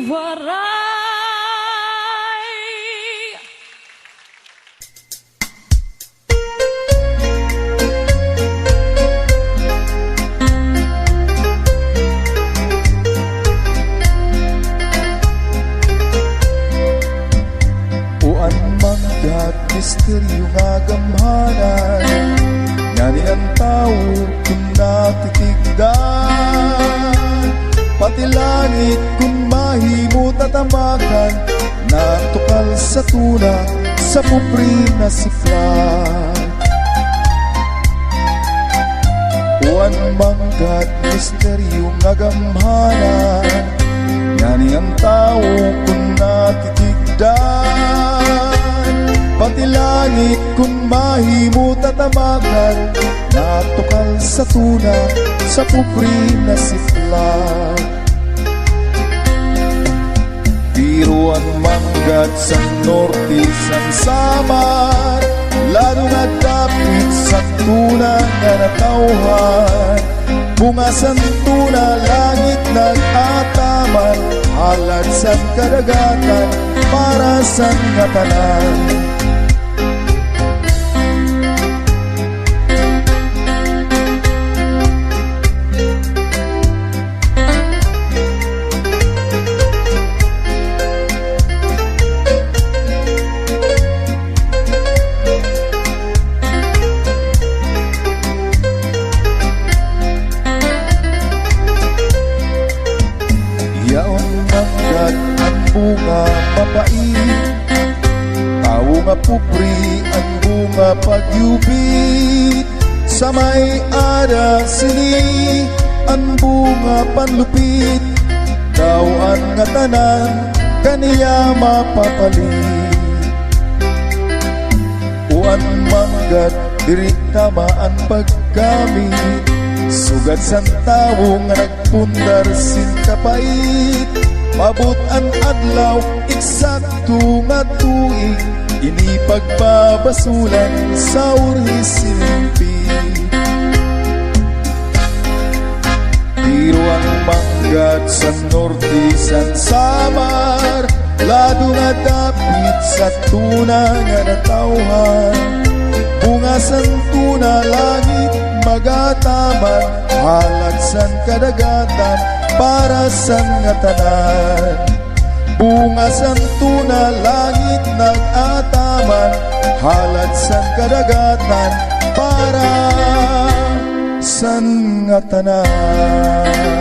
waray. Uan manggat misteryo nga gamhanan, ngani ang tao kung natitigdan, pati langit kung mahimo tatamakan, natukal sa tuna sa pupri na siflan. Uan manggat misteryo nga gamhanan, ngani ang tao kung natitigdan, pati langit kung mahimo tatamakan, natukal sa tuna sa pupri na siflan. Tiruan manggat sa norte san samar, lalo nga dapit sa tuna nga natauhan, bunga san tuna langit nag-ataman, halad san kadagatan para sa nga tanan. Yaon manggat ang bunga mapait, tao nga pupri ang bunga pagyubit, sa may ada sini ang bunga panlupit, daw ang nga tanan kaniya mapapalit. Uan manggat diri tama ang paggamit, sugat san tawo nga nagpundar sin kapait, mabot ang adlaw eksakto nga tuig, ini pagbabasulan sa urhisimpi. Tiro ang manggat sa norte san samar, lado nga dapit sa tuna nga natauhan, bunga san tuna langit magataman, halad san kadagatan para san nga tanan. Bunga san tuna langit nag-ataman, halad san kadagatan para san nga tanan.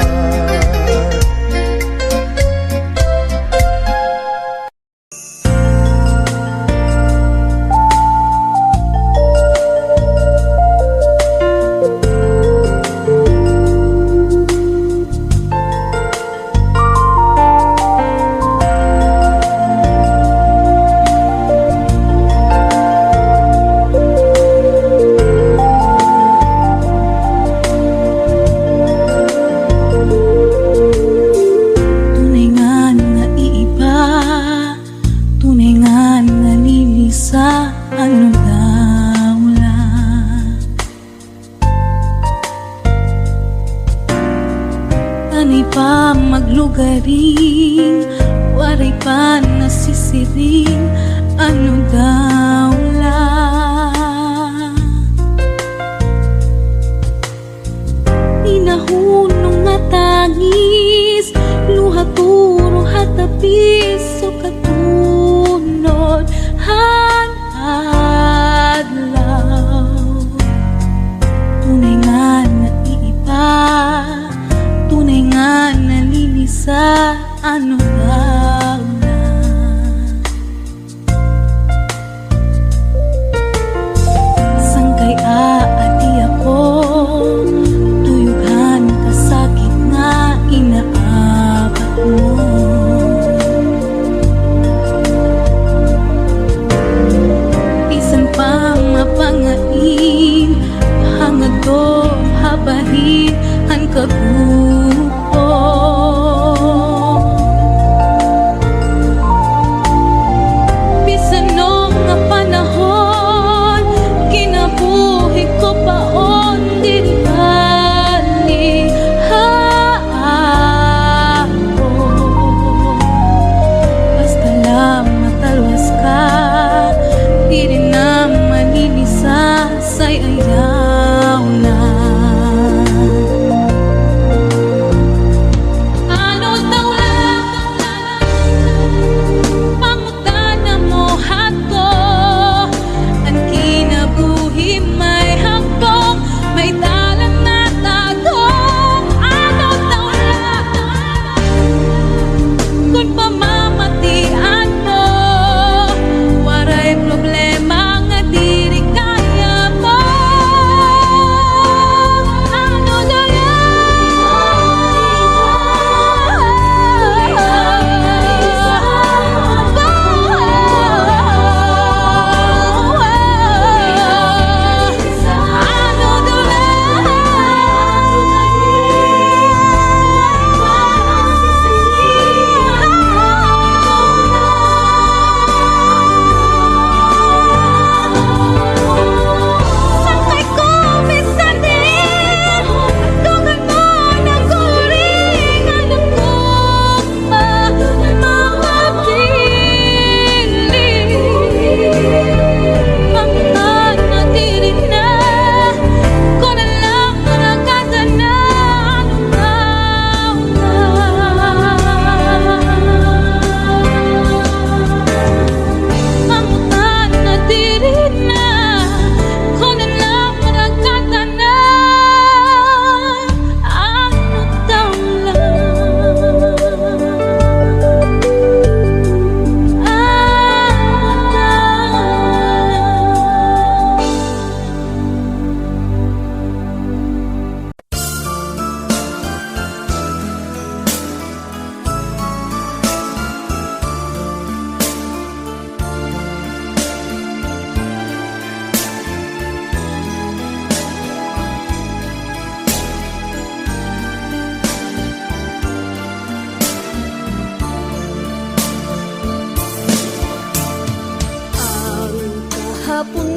Ani pa maglugaring, waray pa nasisiring, ano daw lang. Inahunong nga tangis, luha turo hatapis, so katunod adlaw. Tunay nga naiiba, tunay nga nalilisa, ano daw na. Sang kay aadi ako, tuyugan kasakit nga inaabat mo. Isan pa mapangain, hangad do habahin ang kagupo.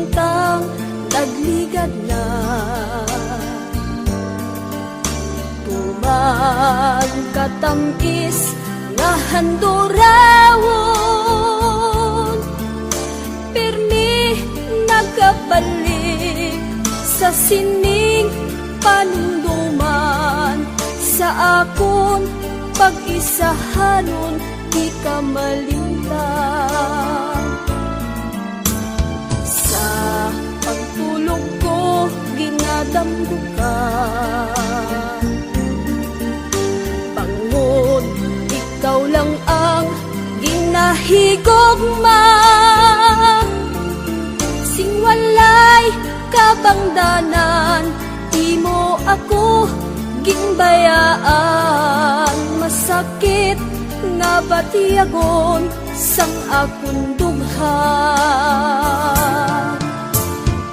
bintang nagligad na. Tuman katamis nga handorawon, pirmi nagabalik sa sining panunduman. Sa akon pag-isahanon di ka malintang. Sa pagtulog ko ginadamgo ka, bangon ikaw lang ang ginahigugma. Sing walay kabangdanan, di mo ako ginbayaan. Masakit nga batiyagon sang akong dugha.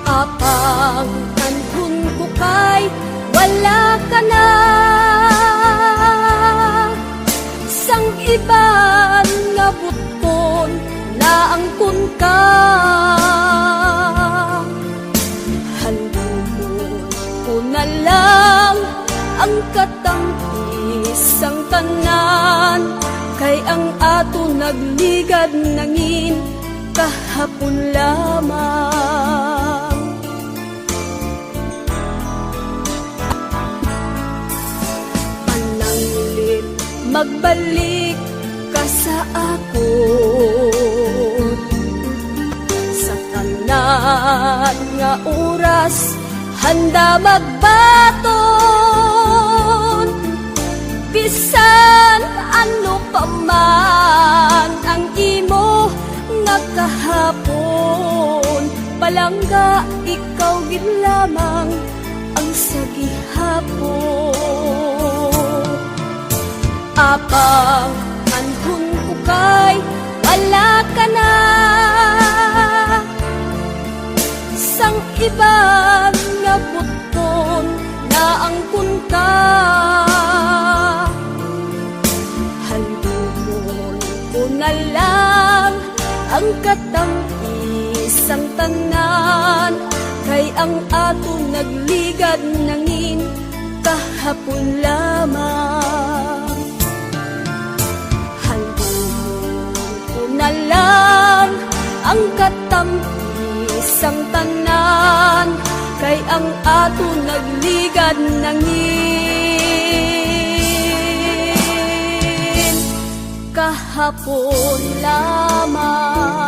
Apang anhon ko kay wala ka na, sang iban nga buton na angkon ka. Handumon ko na lang ang katangkis ang tanan, kay ang ato nagligad nangin kahapon lamang. Mananglit magbalik ka sa ako, sa tanan nga oras handa magbaton. Bisan ano pa man ang imo nga kahapon, palangga ikaw gid lamang ang sagihapon. Apang anhon ko kay wala ka na, sang iban nga buton na angkon ka. Handumon ko na lang ang katangkis ang tanan, kay ang ato nagligad nangin kahapon lamang. Handumon ko na lang ang katangkis ang tanan, kay ang ato nagligad nangin kahapon lamang.